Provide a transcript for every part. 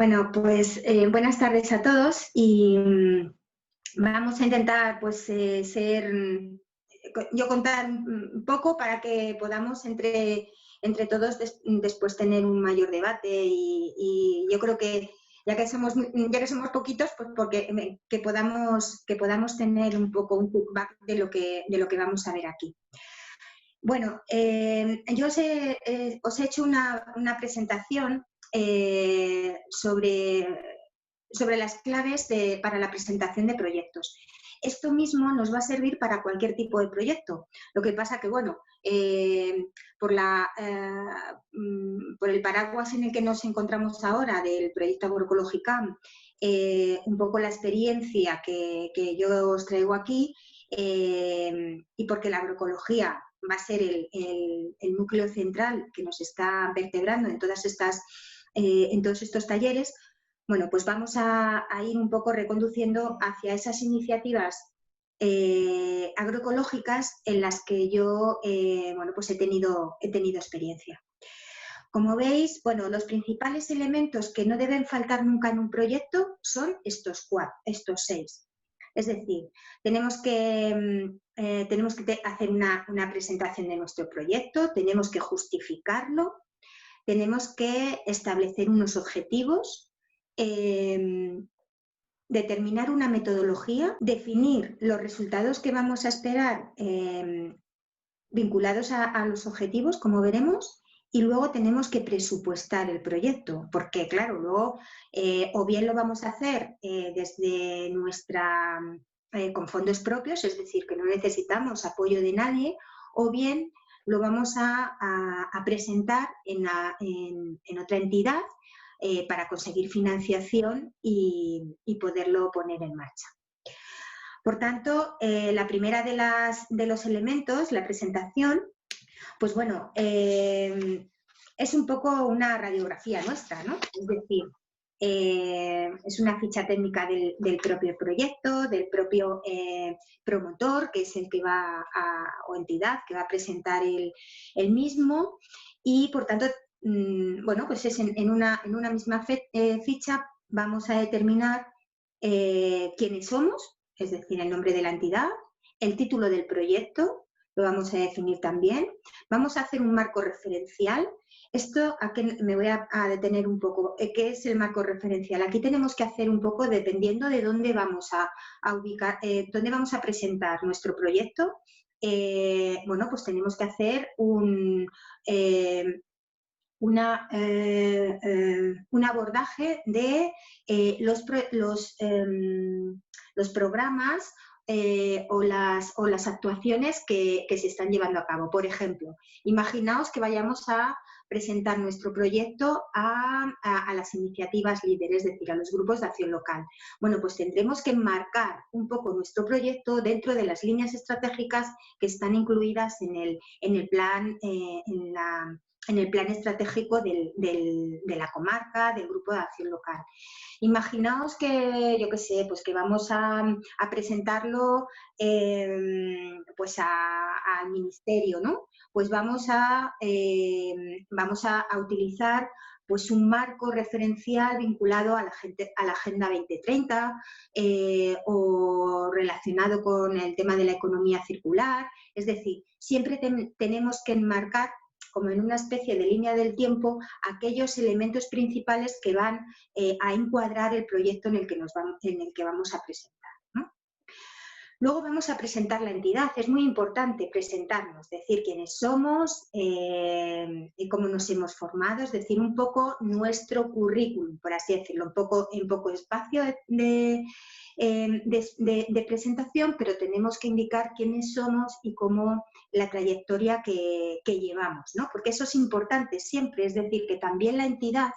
Bueno, pues buenas tardes a todos y vamos a intentar pues yo contar un poco para que podamos entre todos después tener un mayor debate y yo creo que ya que somos poquitos, pues porque que podamos tener un poco un feedback de lo que vamos a ver aquí. Bueno, yo os he hecho una presentación sobre las claves para la presentación de proyectos. Esto mismo nos va a servir para cualquier tipo de proyecto. Lo que pasa que, bueno, por el paraguas en el que nos encontramos ahora del proyecto Agroecologicam, un poco la experiencia que yo os traigo aquí y porque la agroecología va a ser el núcleo central que nos está vertebrando en todos estos talleres, bueno, pues vamos a ir un poco reconduciendo hacia esas iniciativas agroecológicas en las que yo bueno, pues he tenido experiencia. Como veis, bueno, los principales elementos que no deben faltar nunca en un proyecto son estos 6. Es decir, tenemos que hacer una presentación de nuestro proyecto, tenemos que justificarlo, tenemos que establecer unos objetivos, determinar una metodología, definir los resultados que vamos a esperar vinculados a los objetivos, como veremos, y luego tenemos que presupuestar el proyecto, porque claro, luego o bien lo vamos a hacer desde con fondos propios, es decir, que no necesitamos apoyo de nadie, o bien lo vamos a presentar en otra entidad para conseguir financiación y poderlo poner en marcha. Por tanto, la primera de los elementos, la presentación, pues bueno, es un poco una radiografía nuestra, ¿no? Es decir, es una ficha técnica del propio proyecto, del propio promotor, que es el que o entidad que va a presentar el mismo, y por tanto, bueno, pues es en una misma ficha vamos a determinar quiénes somos, es decir, el nombre de la entidad, el título del proyecto, lo vamos a definir también. Vamos a hacer un marco referencial. Esto, aquí me voy a detener un poco. ¿Qué es el marco referencial? Aquí tenemos que hacer un poco, dependiendo de dónde vamos a ubicar, dónde vamos a presentar nuestro proyecto, bueno, pues tenemos que hacer un abordaje de los programas o las actuaciones que se están llevando a cabo. Por ejemplo, imaginaos que vayamos a presentar nuestro proyecto a las iniciativas líderes, es decir, a los grupos de acción local. Bueno, pues tendremos que enmarcar un poco nuestro proyecto dentro de las líneas estratégicas que están incluidas en el plan, en el plan estratégico de la comarca, del grupo de acción local. Imaginaos que, yo qué sé, pues que vamos a presentarlo pues al ministerio, ¿no? Pues vamos a utilizar pues un marco referencial vinculado a la Agenda 2030 o relacionado con el tema de la economía circular. Es decir, siempre tenemos que enmarcar como en una especie de línea del tiempo aquellos elementos principales que van a encuadrar el proyecto en el que vamos a presentar, ¿no? Luego vamos a presentar la entidad. Es muy importante presentarnos, decir quiénes somos y cómo nos hemos formado, es decir, un poco nuestro currículum, por así decirlo, en poco espacio de presentación, pero tenemos que indicar quiénes somos y cómo la trayectoria que llevamos, ¿no? Porque eso es importante siempre, es decir, que también la entidad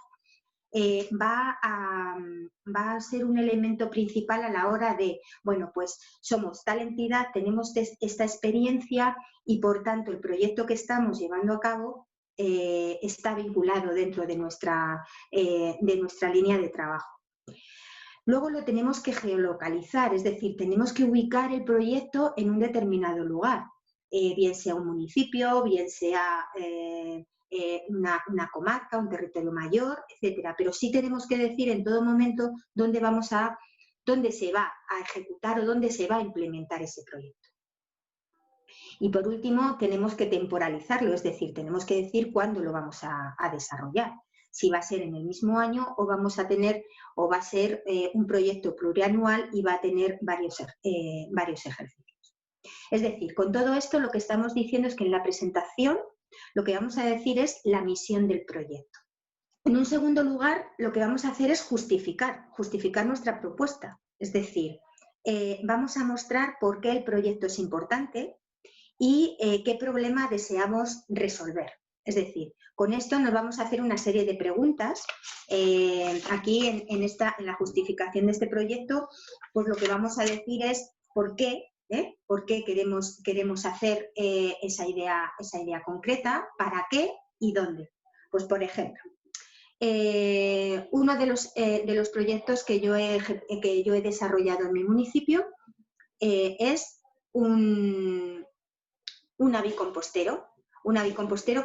va a ser un elemento principal a la hora de, bueno, pues somos tal entidad, tenemos esta experiencia y por tanto el proyecto que estamos llevando a cabo está vinculado dentro de nuestra línea de trabajo. Luego lo tenemos que geolocalizar, es decir, tenemos que ubicar el proyecto en un determinado lugar, bien sea un municipio, bien sea una comarca, un territorio mayor, etcétera. Pero sí tenemos que decir en todo momento dónde se va a ejecutar o dónde se va a implementar ese proyecto. Y por último, tenemos que temporalizarlo, es decir, tenemos que decir cuándo lo vamos a desarrollar. Si va a ser en el mismo año o va a ser un proyecto plurianual y va a tener varios ejercicios. Es decir, con todo esto lo que estamos diciendo es que en la presentación lo que vamos a decir es la misión del proyecto. En un segundo lugar, lo que vamos a hacer es justificar nuestra propuesta. Es decir, vamos a mostrar por qué el proyecto es importante y qué problema deseamos resolver. Es decir, con esto nos vamos a hacer una serie de preguntas. Aquí en la justificación de este proyecto, pues lo que vamos a decir es por qué queremos hacer esa idea concreta, para qué y dónde. Pues por ejemplo, uno de los proyectos que yo he desarrollado en mi municipio es un avicompostero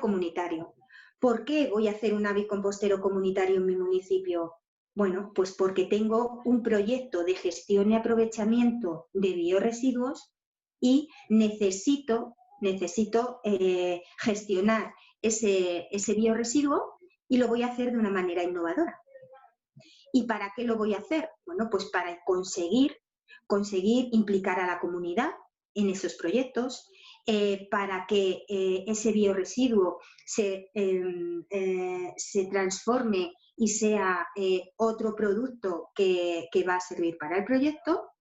comunitario. ¿Por qué voy a hacer un avicompostero comunitario en mi municipio? Bueno, pues porque tengo un proyecto de gestión y aprovechamiento de biorresiduos y necesito gestionar ese biorresiduo y lo voy a hacer de una manera innovadora. ¿Y para qué lo voy a hacer? Bueno, pues para conseguir implicar a la comunidad en esos proyectos, para que ese biorresiduo se transforme y sea otro producto que va a servir para el proyecto.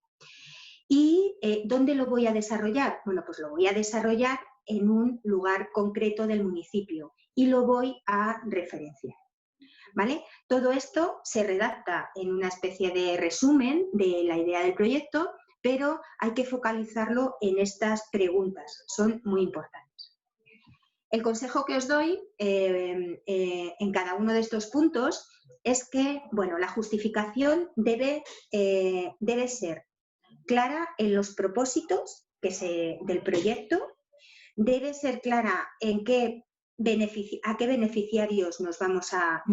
¿Y dónde lo voy a desarrollar? Bueno, pues lo voy a desarrollar en un lugar concreto del municipio y lo voy a referenciar. ¿Vale? Todo esto se redacta en una especie de resumen de la idea del proyecto, pero hay que focalizarlo en estas preguntas, son muy importantes. El consejo que os doy en cada uno de estos puntos es que, bueno, la justificación debe ser clara en los propósitos del proyecto, debe ser clara en a qué beneficiarios nos vamos a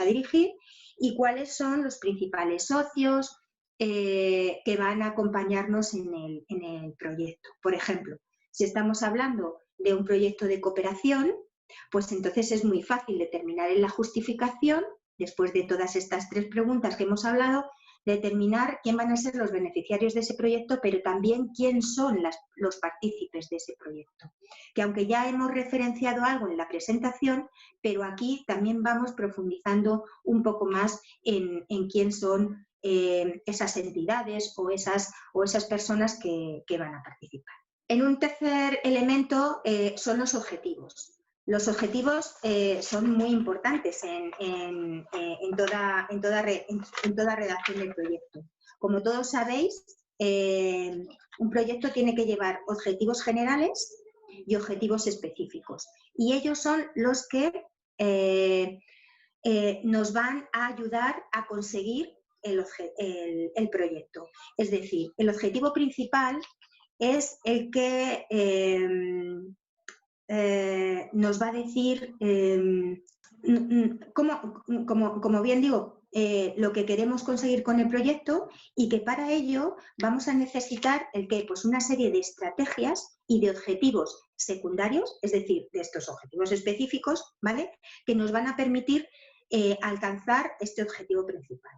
dirigir y cuáles son los principales socios que van a acompañarnos en el proyecto. Por ejemplo, si estamos hablando de un proyecto de cooperación, pues entonces es muy fácil determinar en la justificación, después de todas estas 3 preguntas que hemos hablado, determinar quién van a ser los beneficiarios de ese proyecto, pero también quién son los partícipes de ese proyecto. Que aunque ya hemos referenciado algo en la presentación, pero aquí también vamos profundizando un poco más en quién son esas entidades o esas personas que van a participar. En un tercer elemento son los objetivos. Los objetivos son muy importantes en toda redacción del proyecto. Como todos sabéis, un proyecto tiene que llevar objetivos generales y objetivos específicos. Y ellos son los que nos van a ayudar a conseguir el proyecto. Es decir, el objetivo principal es el que nos va a decir, como bien digo, lo que queremos conseguir con el proyecto y que para ello vamos a necesitar pues una serie de estrategias y de objetivos secundarios, es decir, de estos objetivos específicos, ¿vale?, que nos van a permitir alcanzar este objetivo principal.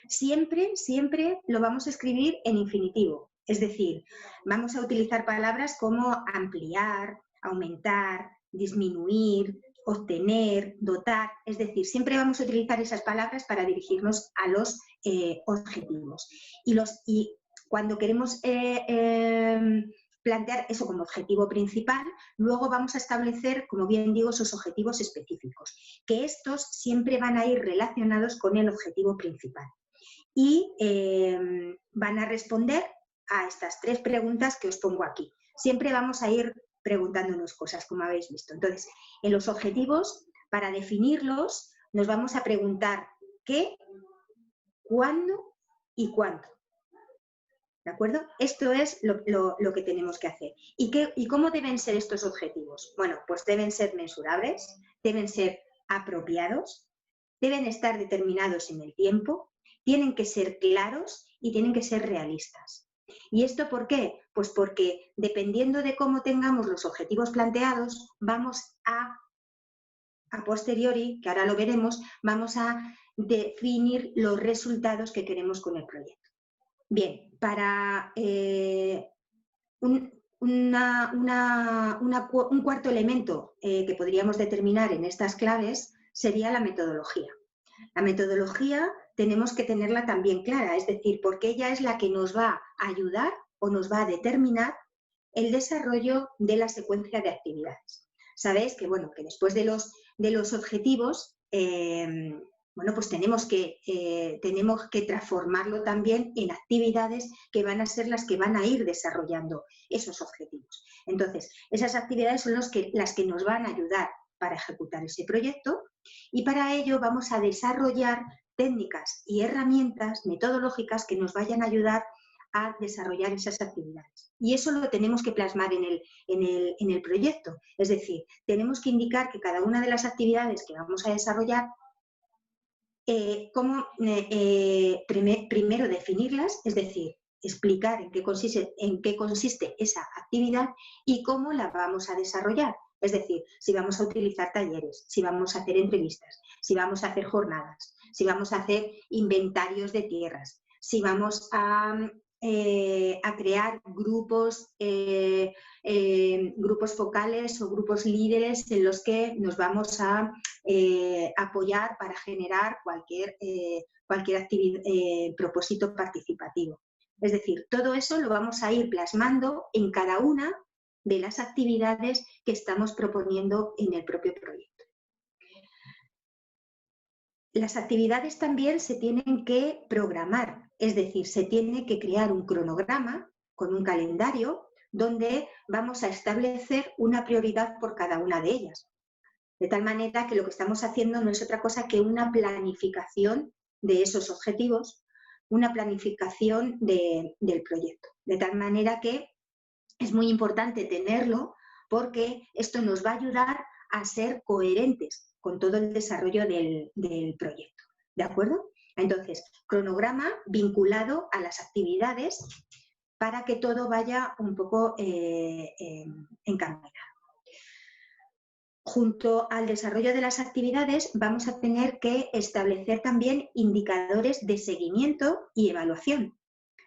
Siempre lo vamos a escribir en infinitivo, es decir, vamos a utilizar palabras como ampliar, aumentar, disminuir, obtener, dotar, es decir, siempre vamos a utilizar esas palabras para dirigirnos a los objetivos. Y cuando queremos plantear eso como objetivo principal, luego vamos a establecer, como bien digo, esos objetivos específicos, que estos siempre van a ir relacionados con el objetivo principal. Y van a responder a estas 3 preguntas que os pongo aquí. Siempre vamos a ir preguntándonos cosas, como habéis visto. Entonces, en los objetivos, para definirlos, nos vamos a preguntar qué, cuándo y cuánto. ¿De acuerdo? Esto es lo que tenemos que hacer. ¿Y cómo deben ser estos objetivos? Bueno, pues deben ser mensurables, deben ser apropiados, deben estar determinados en el tiempo, tienen que ser claros y tienen que ser realistas. ¿Y esto por qué? Pues porque dependiendo de cómo tengamos los objetivos planteados, vamos a posteriori, que ahora lo veremos, vamos a definir los resultados que queremos con el proyecto. Bien, para un cuarto elemento que podríamos determinar en estas claves sería la metodología. La metodología tenemos que tenerla también clara, es decir, porque ella es la que nos va a ayudar o nos va a determinar el desarrollo de la secuencia de actividades. Sabéis que, bueno, que después de los objetivos, bueno, pues tenemos que transformarlo también en actividades que van a ser las que van a ir desarrollando esos objetivos. Entonces, esas actividades son las que nos van a ayudar para ejecutar ese proyecto y para ello vamos a desarrollar técnicas y herramientas metodológicas que nos vayan a ayudar a desarrollar esas actividades. Y eso lo tenemos que plasmar en el proyecto. Es decir, tenemos que indicar que cada una de las actividades que vamos a desarrollar, primero definirlas, es decir, explicar en qué consiste esa actividad y cómo la vamos a desarrollar. Es decir, si vamos a utilizar talleres, si vamos a hacer entrevistas, si vamos a hacer jornadas, si vamos a hacer inventarios de tierras, si vamos a crear grupos focales o grupos líderes en los que nos vamos a apoyar para generar cualquier propósito participativo. Es decir, todo eso lo vamos a ir plasmando en cada una de las actividades que estamos proponiendo en el propio proyecto. Las actividades también se tienen que programar, es decir, se tiene que crear un cronograma con un calendario donde vamos a establecer una prioridad por cada una de ellas. De tal manera que lo que estamos haciendo no es otra cosa que una planificación de esos objetivos, una planificación del proyecto. De tal manera que es muy importante tenerlo porque esto nos va a ayudar a ser coherentes con todo el desarrollo del proyecto. ¿De acuerdo? Entonces, cronograma vinculado a las actividades para que todo vaya un poco encaminado. Junto al desarrollo de las actividades vamos a tener que establecer también indicadores de seguimiento y evaluación.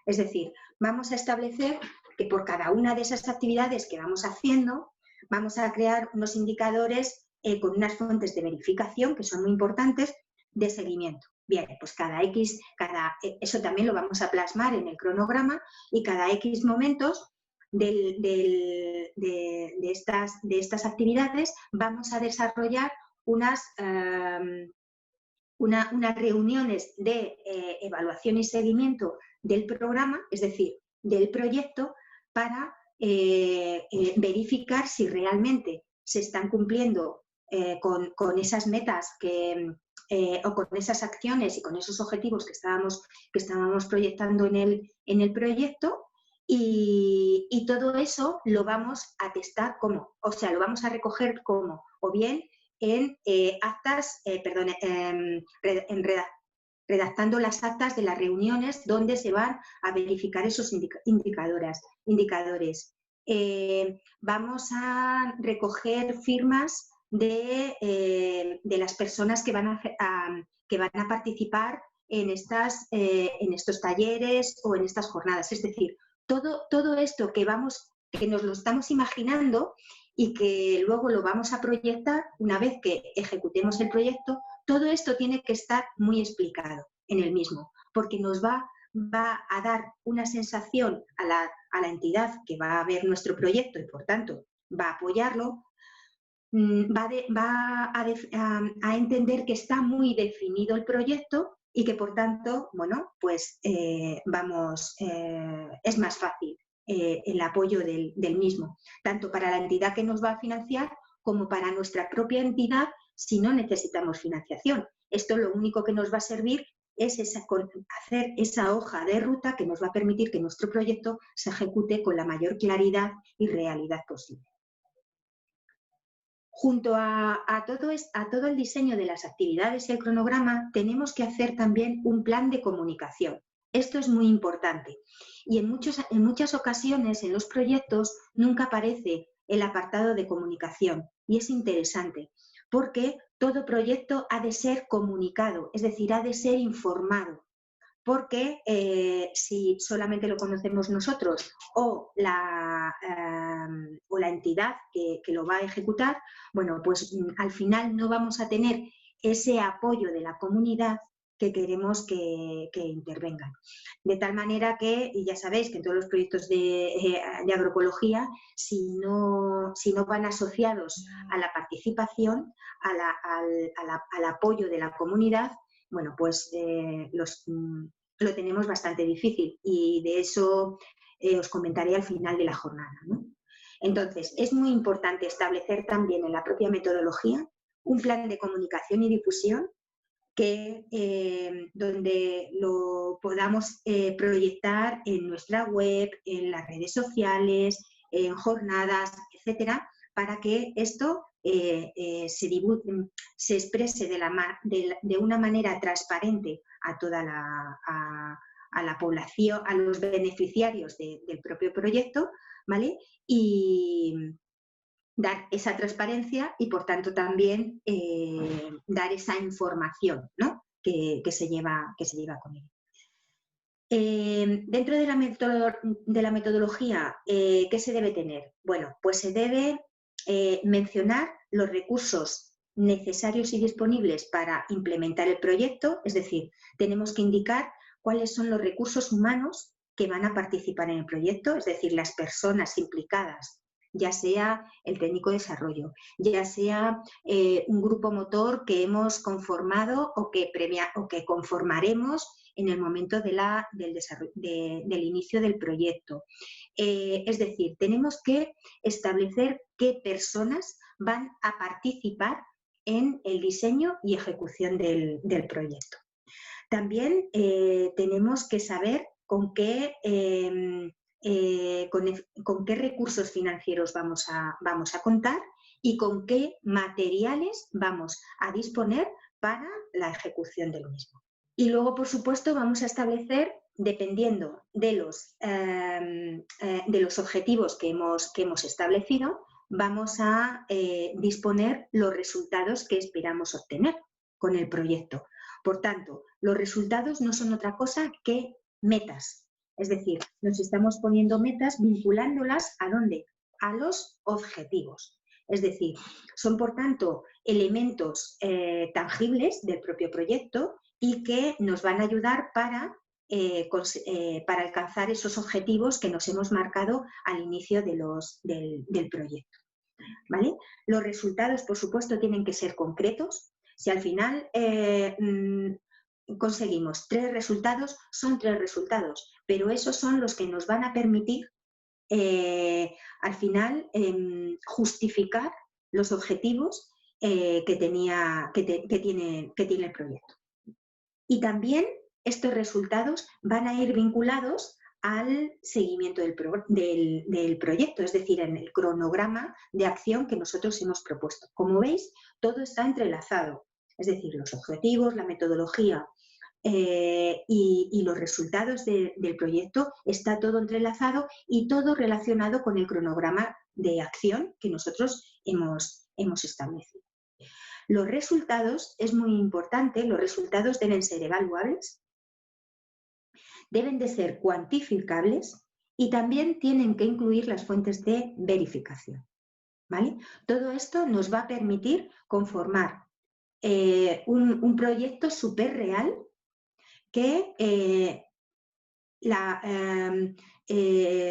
Es decir, vamos a establecer que por cada una de esas actividades que vamos haciendo, vamos a crear unos indicadores con unas fuentes de verificación que son muy importantes de seguimiento. Bien, pues eso también lo vamos a plasmar en el cronograma y cada X momentos de estas actividades vamos a desarrollar unas reuniones de evaluación y seguimiento del programa, es decir, del proyecto, para verificar si realmente se están cumpliendo con esas metas o con esas acciones y con esos objetivos que estábamos proyectando en el proyecto. Y todo eso lo vamos a testar lo vamos a recoger o bien en redactando las actas de las reuniones donde se van a verificar esos indicadores. Vamos a recoger firmas de las personas que van a participar en estos talleres o en estas jornadas. Es decir, todo esto que nos lo estamos imaginando y que luego lo vamos a proyectar una vez que ejecutemos el proyecto, todo esto tiene que estar muy explicado en el mismo, porque nos va a dar una sensación a la entidad que va a ver nuestro proyecto y, por tanto, va a apoyarlo, va a entender que está muy definido el proyecto y que, por tanto, bueno, pues es más fácil el apoyo del mismo, tanto para la entidad que nos va a financiar como para nuestra propia entidad si no necesitamos financiación. Esto lo único que nos va a servir es hacer esa hoja de ruta que nos va a permitir que nuestro proyecto se ejecute con la mayor claridad y realidad posible. Junto a todo el diseño de las actividades y el cronograma, tenemos que hacer también un plan de comunicación. Esto es muy importante y en muchas ocasiones en los proyectos nunca aparece el apartado de comunicación y es interesante porque todo proyecto ha de ser comunicado, es decir, ha de ser informado. Porque si solamente lo conocemos nosotros o la entidad que lo va a ejecutar, bueno, pues al final no vamos a tener ese apoyo de la comunidad que queremos que intervengan. De tal manera que, y ya sabéis que en todos los proyectos de agroecología, si no van asociados a la participación, al apoyo de la comunidad, bueno, pues lo tenemos bastante difícil y de eso os comentaré al final de la jornada, ¿no? Entonces, es muy importante establecer también en la propia metodología un plan de comunicación y difusión donde lo podamos proyectar en nuestra web, en las redes sociales, en jornadas, etcétera, para que esto se exprese de una manera transparente a toda la población, a los beneficiarios del propio proyecto, ¿vale? Y dar esa transparencia y, por tanto, también dar esa información, ¿no? que se lleva con él. Dentro de la metodología, ¿qué se debe tener? Bueno, pues se debe mencionar los recursos necesarios y disponibles para implementar el proyecto, es decir, tenemos que indicar cuáles son los recursos humanos que van a participar en el proyecto, es decir, las personas implicadas, ya sea el técnico de desarrollo, ya sea un grupo motor que hemos conformado o que conformaremos en el momento del inicio del proyecto. Es decir, tenemos que establecer qué personas van a participar en el diseño y ejecución del proyecto. También tenemos que saber con qué recursos financieros vamos a contar y con qué materiales vamos a disponer para la ejecución del mismo. Y luego, por supuesto, vamos a establecer, dependiendo de los objetivos que hemos establecido, vamos a disponer los resultados que esperamos obtener con el proyecto. Por tanto, los resultados no son otra cosa que metas. Es decir, nos estamos poniendo metas vinculándolas ¿a dónde? A los objetivos. Es decir, son, por tanto, elementos tangibles del propio proyecto y que nos van a ayudar para alcanzar esos objetivos que nos hemos marcado al inicio del proyecto. ¿Vale? Los resultados, por supuesto, tienen que ser concretos. Si al final conseguimos 3 resultados, son 3 resultados, pero esos son los que nos van a permitir al final justificar los objetivos que tiene el proyecto. Y también estos resultados van a ir vinculados al seguimiento del proyecto, es decir, en el cronograma de acción que nosotros hemos propuesto. Como veis, todo está entrelazado, es decir, los objetivos, la metodología y los resultados del proyecto, está todo entrelazado y todo relacionado con el cronograma de acción que nosotros hemos establecido. Los resultados, es muy importante, los resultados deben ser evaluables, deben de ser cuantificables y también tienen que incluir las fuentes de verificación. ¿Vale? Todo esto nos va a permitir conformar un proyecto súper real que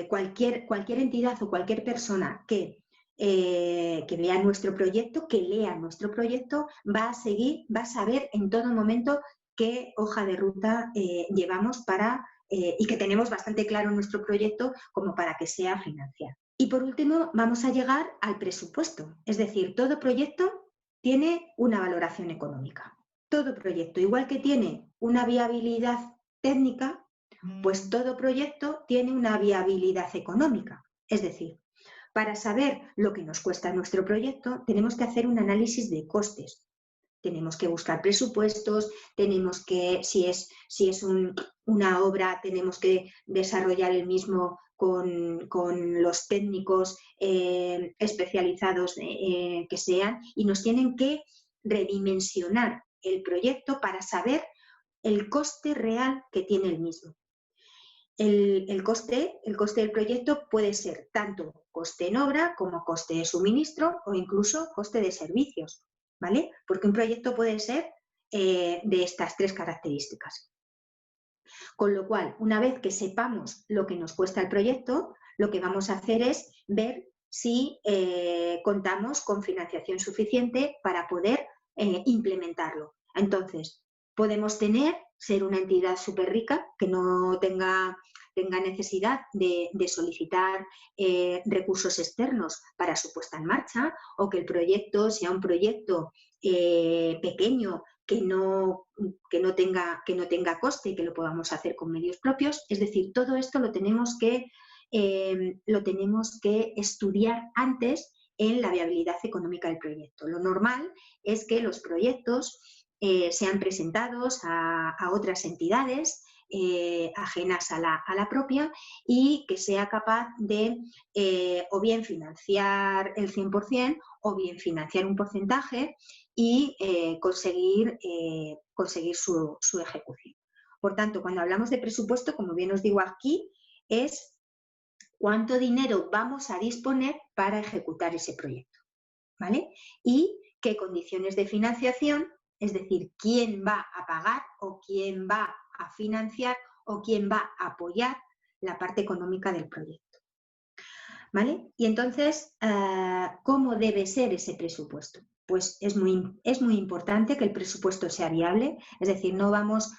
cualquier entidad o cualquier persona que vea nuestro proyecto, que lea nuestro proyecto, va a saber en todo momento qué hoja de ruta llevamos y que tenemos bastante claro nuestro proyecto como para que sea financiado. Y por último, vamos a llegar al presupuesto. Es decir, todo proyecto tiene una valoración económica. todo proyecto, igual que tiene una viabilidad técnica, pues todo proyecto tiene una viabilidad económica. Es decir, para saber lo que nos cuesta nuestro proyecto, tenemos que hacer un análisis de costes. Tenemos que buscar presupuestos, tenemos que, si es una obra, tenemos que desarrollar el mismo con los técnicos especializados que sean, y nos tienen que redimensionar el proyecto para saber el coste real que tiene el mismo. El coste del proyecto puede ser tanto coste en obra como coste de suministro o incluso coste de servicios, ¿vale? Porque un proyecto puede ser de estas tres características. Con lo cual, una vez que sepamos lo que nos cuesta el proyecto, lo que vamos a hacer es ver si contamos con financiación suficiente para poder implementarlo. Entonces, podemos ser una entidad súper rica que no tenga necesidad de solicitar recursos externos para su puesta en marcha, o que el proyecto sea un proyecto pequeño que no tenga coste y que lo podamos hacer con medios propios. Es decir, todo esto lo tenemos que estudiar antes en la viabilidad económica del proyecto. Lo normal es que los proyectos sean presentados a otras entidades ajenas a la propia, y que sea capaz de o bien financiar el 100% o bien financiar un porcentaje y conseguir su ejecución. Por tanto, cuando hablamos de presupuesto, como bien os digo aquí, es cuánto dinero vamos a disponer para ejecutar ese proyecto, ¿vale? Y qué condiciones de financiación, es decir, quién va a pagar o quién va a financiar o quién va a apoyar la parte económica del proyecto, ¿vale? Y entonces, ¿cómo debe ser ese presupuesto? Pues es muy importante que el presupuesto sea viable, es decir, no vamos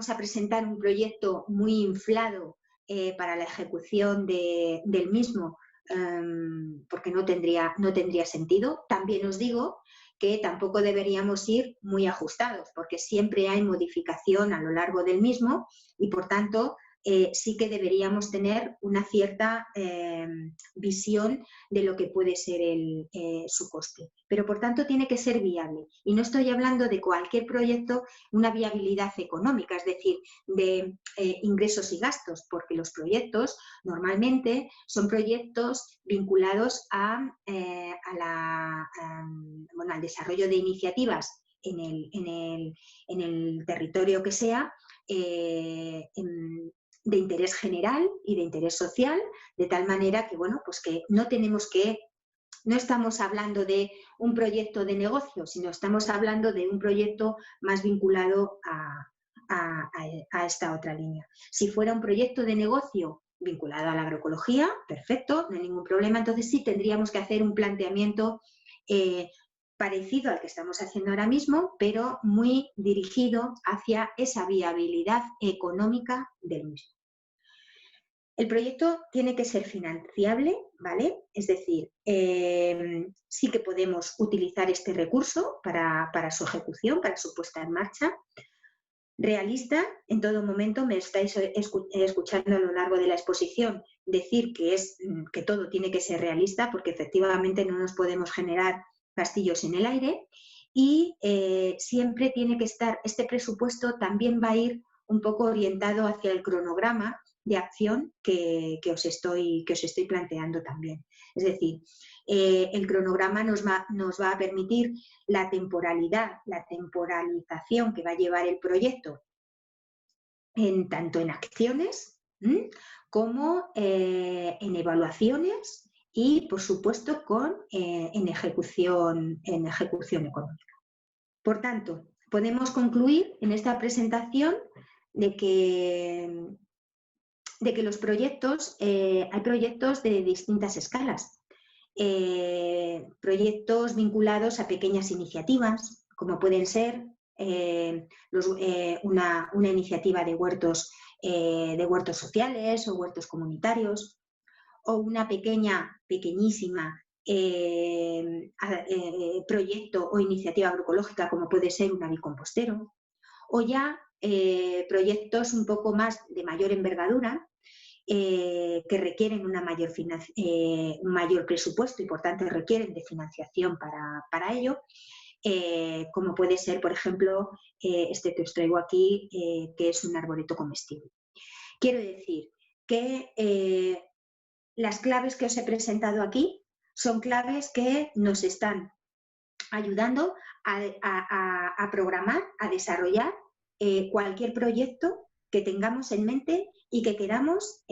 a presentar un proyecto muy inflado para la ejecución del mismo, porque no tendría sentido. También os digo que tampoco deberíamos ir muy ajustados, porque siempre hay modificación a lo largo del mismo, y por tanto sí que deberíamos tener una cierta visión de lo que puede ser su coste. Pero por tanto tiene que ser viable. Y no estoy hablando de cualquier proyecto, una viabilidad económica, es decir, de ingresos y gastos, porque los proyectos normalmente son proyectos vinculados al desarrollo de iniciativas en el territorio que sea, de interés general y de interés social, de tal manera que, bueno, pues que no estamos hablando de un proyecto de negocio, sino estamos hablando de un proyecto más vinculado a esta otra línea. Si fuera un proyecto de negocio vinculado a la agroecología, perfecto, no hay ningún problema. Entonces sí tendríamos que hacer un planteamiento parecido al que estamos haciendo ahora mismo, pero muy dirigido hacia esa viabilidad económica del mismo. El proyecto tiene que ser financiable, ¿vale? Es decir, sí que podemos utilizar este recurso para su ejecución, para su puesta en marcha. Realista, en todo momento me estáis escuchando a lo largo de la exposición decir que todo tiene que ser realista, porque efectivamente no nos podemos generar castillos en el aire, y siempre tiene que estar, este presupuesto también va a ir un poco orientado hacia el cronograma de acción que os estoy planteando también. Es decir, el cronograma nos va a permitir la temporalización que va a llevar el proyecto, tanto en acciones como en evaluaciones y, por supuesto, en ejecución económica. Por tanto, podemos concluir en esta presentación de que los proyectos, hay proyectos de distintas escalas. Proyectos vinculados a pequeñas iniciativas, como pueden ser una iniciativa de huertos sociales o huertos comunitarios, o una pequeñísima proyecto o iniciativa agroecológica como puede ser un avicompostero, o ya proyectos un poco más de mayor envergadura que requieren un mayor presupuesto y por tanto requieren de financiación para ello, como puede ser, por ejemplo, este que os traigo aquí, que es un arboreto comestible. Quiero decir que las claves que os he presentado aquí son claves que nos están ayudando a programar, a desarrollar cualquier proyecto que tengamos en mente y que queramos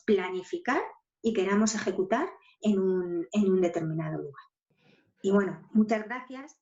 planificar y queramos ejecutar en un determinado lugar. Y bueno, muchas gracias.